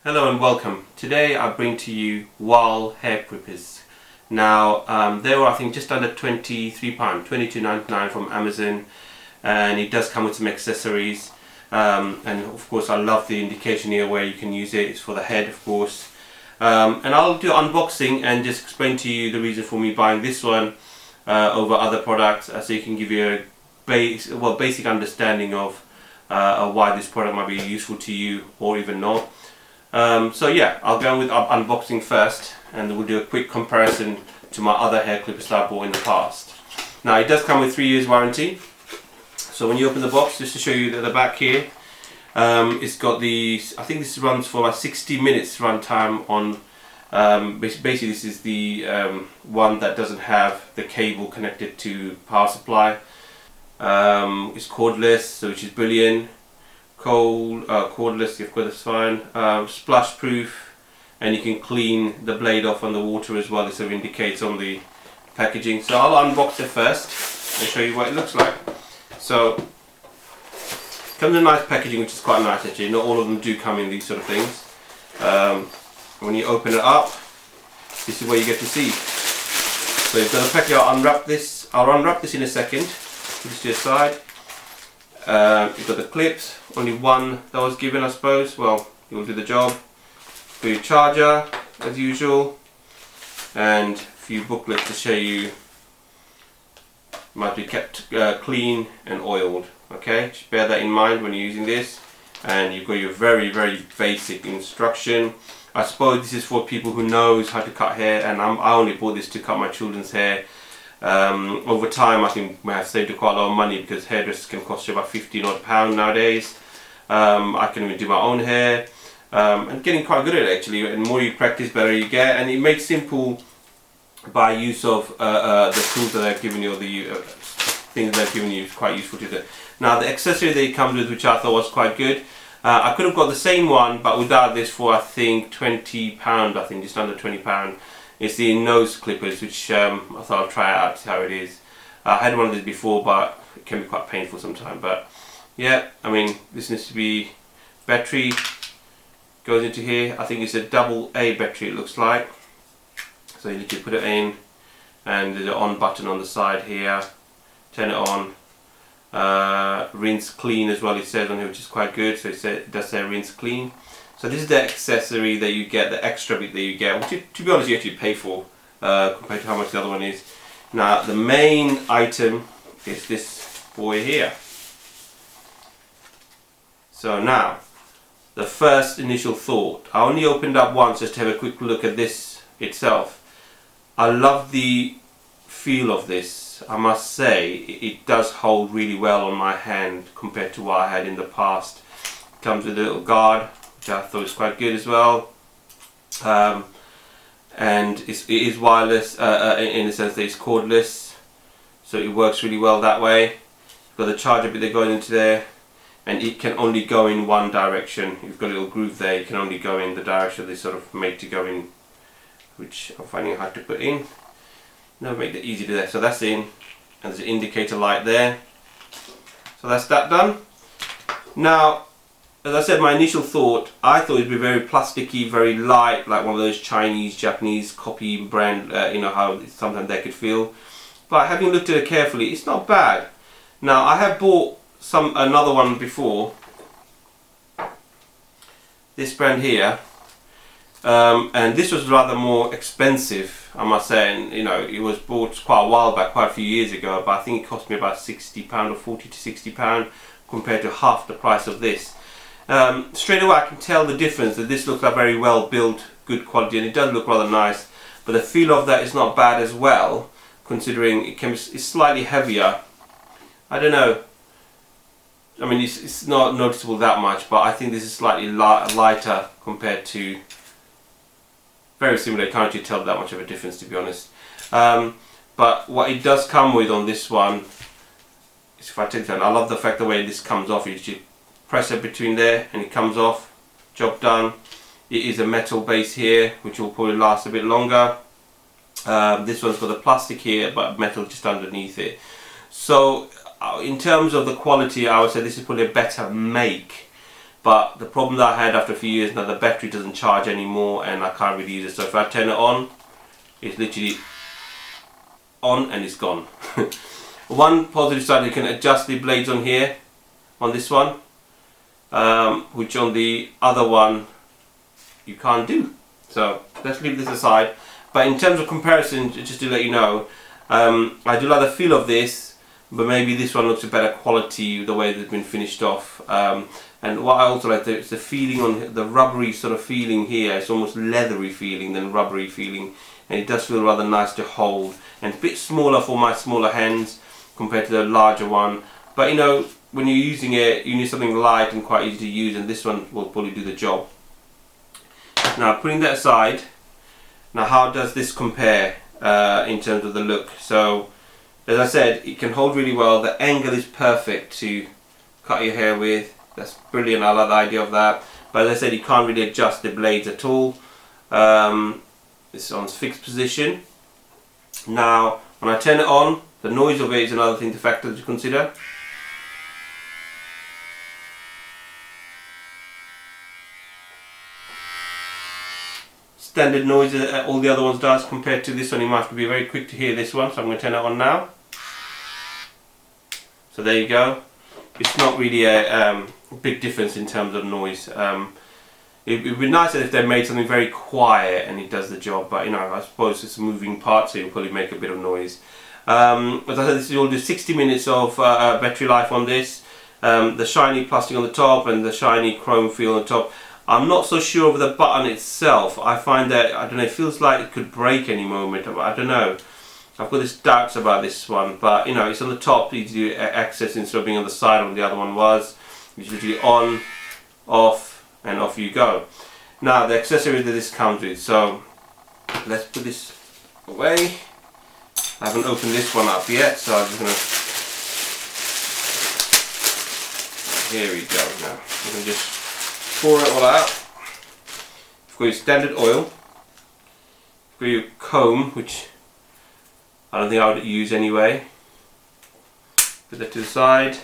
Hello and welcome. Today I bring to you Wahl hair clippers. Now they were I think just under £23, £22.99 from Amazon, and it does come with some accessories. And of course I love the indication here where you can use it. It's for the head, of course. And I'll do unboxing and just explain to you the reason for me buying this one over other products, so you can give you a basic understanding of why this product might be useful to you or even not. So yeah, I'll go with unboxing first, and we'll do a quick comparison to my other hair clippers that I bought in the past. Now it does come with 3 years warranty. So when you open the box, just to show you at the back here, it's got the, I think this runs for like 60 minutes run time on, basically this is the one that doesn't have the cable connected to power supply. It's cordless, so which is brilliant. Cordless, of course, that's fine. Splash proof, and you can clean the blade off on the water as well. It sort of indicates on the packaging. So I'll unbox it first and show you what it looks like. So it comes in nice packaging, which is quite nice actually. Not all of them do come in these sort of things. When you open it up, this is what you get to see. So you've got the package. I'll unwrap this in a second. Put this to the side. You've got the clips, only one that was given, I suppose. Well, you'll do the job. For your charger, as usual, and a few booklets to show you must be kept clean and oiled. Okay, just bear that in mind when you're using this. And you've got your very basic instruction. I suppose this is for people who knows how to cut hair, and I only bought this to cut my children's hair. Over time I think I have saved quite a lot of money, because hairdressers can cost you about £15 odd nowadays. I can even do my own hair, and getting quite good at it actually, and the more you practice, better you get. And it makes simple by use of the tools that they've given you, or the things they've given you, is quite useful to them. Now the accessory that it comes with, which I thought was quite good, I could have got the same one but without this for I think £20, I think just under £20. It's the nose clippers, which I thought I'll try it out, see how it is. I had one of these before, but it can be quite painful sometimes. But yeah, I mean, this needs to be battery goes into here. I think it's a AA battery, it looks like. So you need to put it in, and there's an on button on the side here. Turn it on. Rinse clean as well, it says on here, which is quite good. So it does say rinse clean. So this is the accessory that you get, the extra bit that you get, which to be honest you actually pay for compared to how much the other one is. Now the main item is this boy here. So now, the first initial thought, I only opened up once just to have a quick look at this itself. I love the feel of this. I must say it does hold really well on my hand compared to what I had in the past. It comes with a little guard, which I thought was quite good as well, and it is wireless in the sense that it's cordless, so it works really well that way. You've got the charger bit that goes into there, and it can only go in one direction. You've got a little groove there, you can only go in the direction they sort of made to go in, which I'm finding it hard to put in. Never make that easy to do. So that's in, and there's an indicator light there. So that's that done. Now, as I said, my initial thought, I thought it'd be very plasticky, very light, like one of those Chinese, Japanese copy brand, you know how sometimes they could feel. But having looked at it carefully, it's not bad. Now, I have bought another one before, this brand here, and this was rather more expensive, I must say. And you know, it was bought quite a while back, quite a few years ago, but I think it cost me about £60 or £40 to £60 compared to half the price of this. Straight away I can tell the difference, that this looks like very well built, good quality, and it does look rather nice, but the feel of that is not bad as well, considering it's slightly heavier. I don't know, I mean it's not noticeable that much, but I think this is slightly lighter compared to very similar. I can't actually tell that much of a difference, to be honest. But what it does come with on this one is, if I take that, I love the fact the way this comes off. You just press it between there and it comes off, job done. It is a metal base here, which will probably last a bit longer. This one's got the plastic here, but metal just underneath it. So in terms of the quality, I would say this is probably a better make, but the problem that I had after a few years, now the battery doesn't charge anymore and I can't really use it. So if I turn it on, it's literally on and it's gone. One positive side, you can adjust the blades on here, on this one, which on the other one you can't do. So let's leave this aside. But in terms of comparison, just to let you know, I do like the feel of this, but maybe this one looks a better quality the way it's been finished off. And what I also like is the feeling on the rubbery sort of feeling here. It's almost leathery feeling than rubbery feeling, and it does feel rather nice to hold, and a bit smaller for my smaller hands compared to the larger one. But you know, when you're using it, you need something light and quite easy to use, and this one will probably do the job. Now, putting that aside, now how does this compare in terms of the look? So as I said, it can hold really well. The angle is perfect to cut your hair with. That's brilliant. I like the idea of that. But as I said, you can't really adjust the blades at all. It's on fixed position. Now when I turn it on, the noise of it is another thing to factor to consider. Standard noise that all the other ones does compared to this one. You might have to be very quick to hear this one, so I'm going to turn it on now. So there you go. It's not really a big difference in terms of noise. It would be nicer if they made something very quiet and it does the job, but you know, I suppose it's a moving part, so you'll probably make a bit of noise. As I said, this will do 60 minutes of battery life on this. The shiny plastic on the top and the shiny chrome feel on the top. I'm not so sure of the button itself. I find that, I don't know, it feels like it could break any moment. I don't know. I've got these doubts about this one, but you know, it's on the top, easy to access instead of being on the side on the other one was. It's literally on, off, and off you go. Now the accessory that this comes with, so let's put this away. I haven't opened this one up yet, so I'm just gonna, here we go. Now you can just pour it all out. You've got your standard oil, you've got your comb, which I don't think I would use anyway. Put that to the side,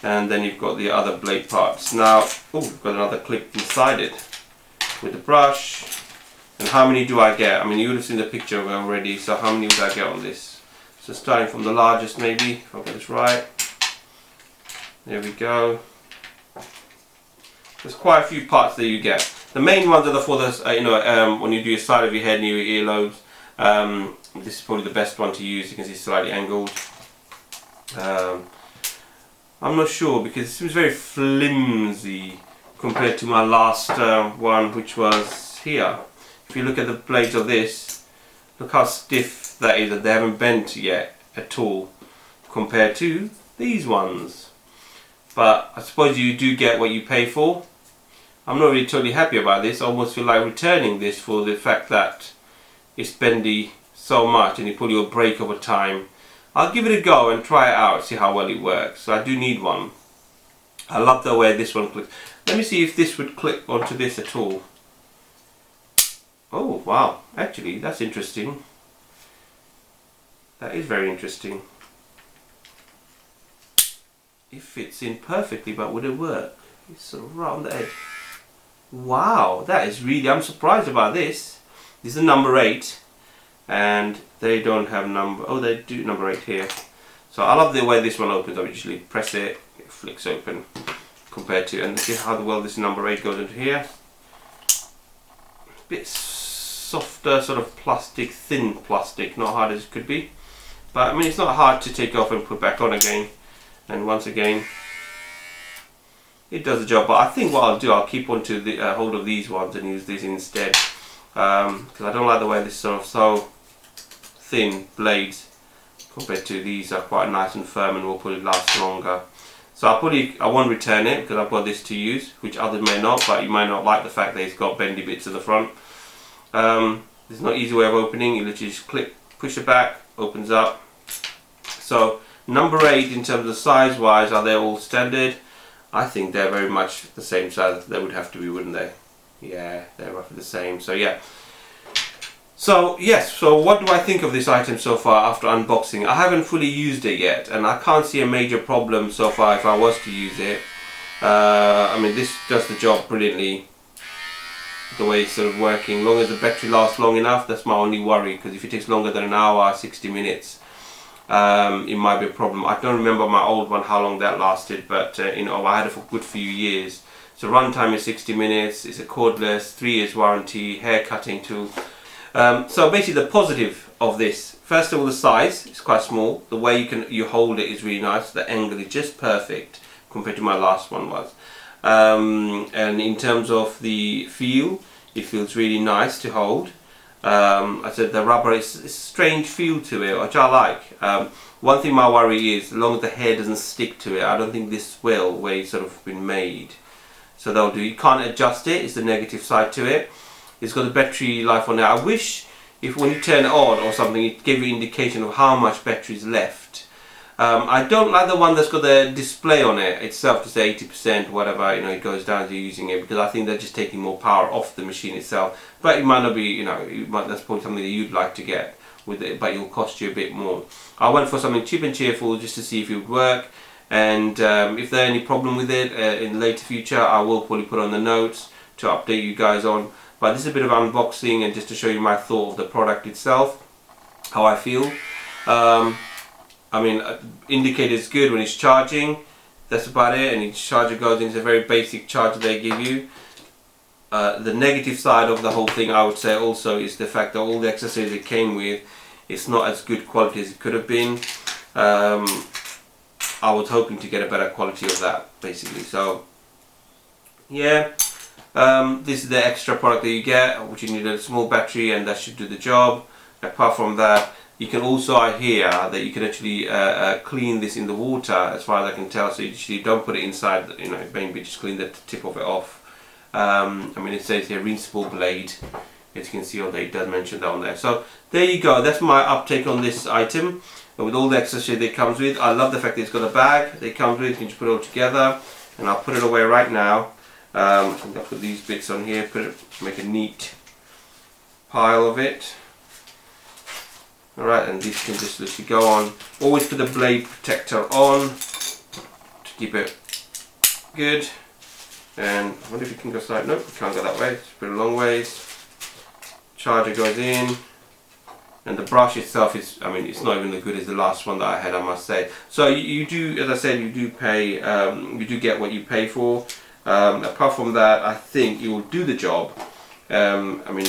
and then you've got the other blade parts. Now, oh, we've got another clip inside it with the brush. And how many do I get? I mean, you would have seen the picture already, so how many would I get on this? So starting from the largest, maybe, if I get this right. There we go. There's quite a few parts that you get. The main ones are for the, you know, when you do your side of your head near your earlobes. This is probably the best one to use. You can see it's slightly angled. I'm not sure because it seems very flimsy compared to my last one, which was here. If you look at the blades of this, look how stiff that is, that they haven't bent yet at all compared to these ones. But I suppose you do get what you pay for. I'm not really totally happy about this. I almost feel like returning this for the fact that it's bendy so much and you pull your brake over time. I'll give it a go and try it out, see how well it works. So I do need one. I love the way this one clicks. Let me see if this would click onto this at all. Oh wow, actually that's interesting. That is very interesting. It fits in perfectly, but would it work? It's sort of right on the edge. Wow, that is really, I'm surprised about this. This is number 8 and they don't have number, oh they do number 8 here. So I love the way this one opens. I usually press it, it flicks open compared to, and see how well this number 8 goes into here. A bit softer, sort of plastic, thin plastic, not hard as it could be. But I mean, it's not hard to take off and put back on again. And once again, it does the job. But I think what I'll do, I'll keep onto the hold of these ones and use these instead, because I don't like the way this sort of so thin blades compared to these are quite nice and firm and will probably last longer. So I won't return it because I've got this to use, which others may not, but you might not like the fact that it's got bendy bits at the front. There's no easy way of opening. You literally just click, push it back, opens up. So number 8 in terms of size wise, are they all standard? I think they're very much the same size. They would have to be, wouldn't they? Yeah, they're roughly the same. So yeah. So yes, so what do I think of this item so far after unboxing? I haven't fully used it yet and I can't see a major problem so far if I was to use it. I mean, this does the job brilliantly, the way it's sort of working. As long as the battery lasts long enough, that's my only worry, because if it takes longer than an hour, 60 minutes, it might be a problem. I don't remember my old one how long that lasted, but you know, I had it for a good few years. So runtime is 60 minutes, it's a cordless, 3 years warranty, hair cutting tool. So basically the positive of this, first of all, the size is quite small. The way you hold it is really nice. The angle is just perfect compared to my last one was. And in terms of the feel, it feels really nice to hold. I said the rubber is a strange feel to it, which I like. One thing my worry is, as long as the hair doesn't stick to it, I don't think this will, where it's sort of been made. So they'll do. You can't adjust it, it's the negative side to it. It's got a battery life on there. I wish if when you turn it on or something, it gave you an indication of how much battery is left. I don't like the one that's got the display on it itself to say 80%, whatever, you know, it goes down as you're using it, because I think they're just taking more power off the machine itself. But it might not be, you know, that's probably something that you'd like to get with it, but it'll cost you a bit more. I went for something cheap and cheerful just to see if it would work, and if there's any problem with it in the later future, I will probably put on the notes to update you guys on. But this is a bit of unboxing and just to show you my thought of the product itself, how I feel. I mean, indicator is good when it's charging, that's about it, and each charger goes in. It's a very basic charger they give you. The negative side of the whole thing, I would say also, is the fact that all the accessories it came with, it's not as good quality as it could have been. I was hoping to get a better quality of that, basically. So yeah, this is the extra product that you get, which you need a small battery, and that should do the job. Apart from that, you can also, I hear that you can actually clean this in the water, as far as I can tell. So you usually don't put it inside, you know, maybe just clean the tip of it off. I mean, it says here rinsable blade, as you can see, it does mention that on there. So there you go, that's my uptake on this item. But with all the accessories that it comes with, I love the fact that it's got a bag that it comes with. You can just put it all together, and I'll put it away right now. I'm going to put these bits on here, make a neat pile of it. Alright, and these can just literally go on. Always put the blade protector on to keep it good. And I wonder if you can go side. Nope, you can't go that way. Just put it a long ways. Charger goes in. And the brush itself is, I mean, it's not even as good as the last one that I had, I must say. So you do, as I said, you do pay, you do get what you pay for. Apart from that, I think it will do the job. I mean,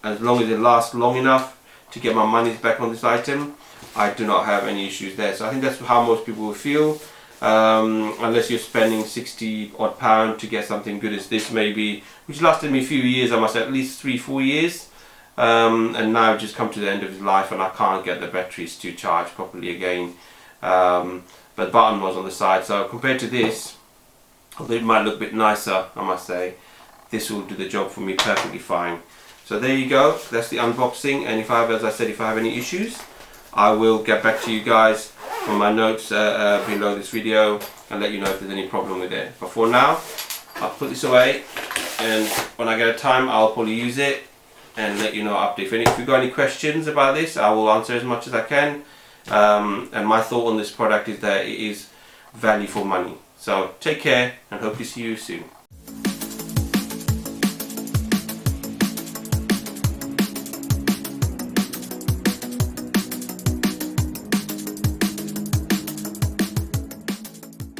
as long as it lasts long enough to get my money back on this item, I do not have any issues there. So I think that's how most people will feel, unless you're spending 60 odd pounds to get something good as this, maybe, which lasted me a few years, I must say, at least 3-4 years. And now just come to the end of his life, and I can't get the batteries to charge properly again. But the button was on the side, so compared to this, although it might look a bit nicer, I must say, this will do the job for me perfectly fine. So there you go, that's the unboxing, and if I have, as I said, if I have any issues, I will get back to you guys on my notes below this video and let you know if there's any problem with it. But for now, I'll put this away, and when I get a time, I'll probably use it and let you know update. If you've got any questions about this, I will answer as much as I can. And my thought on this product is that it is value for money. So take care, and hope to see you soon.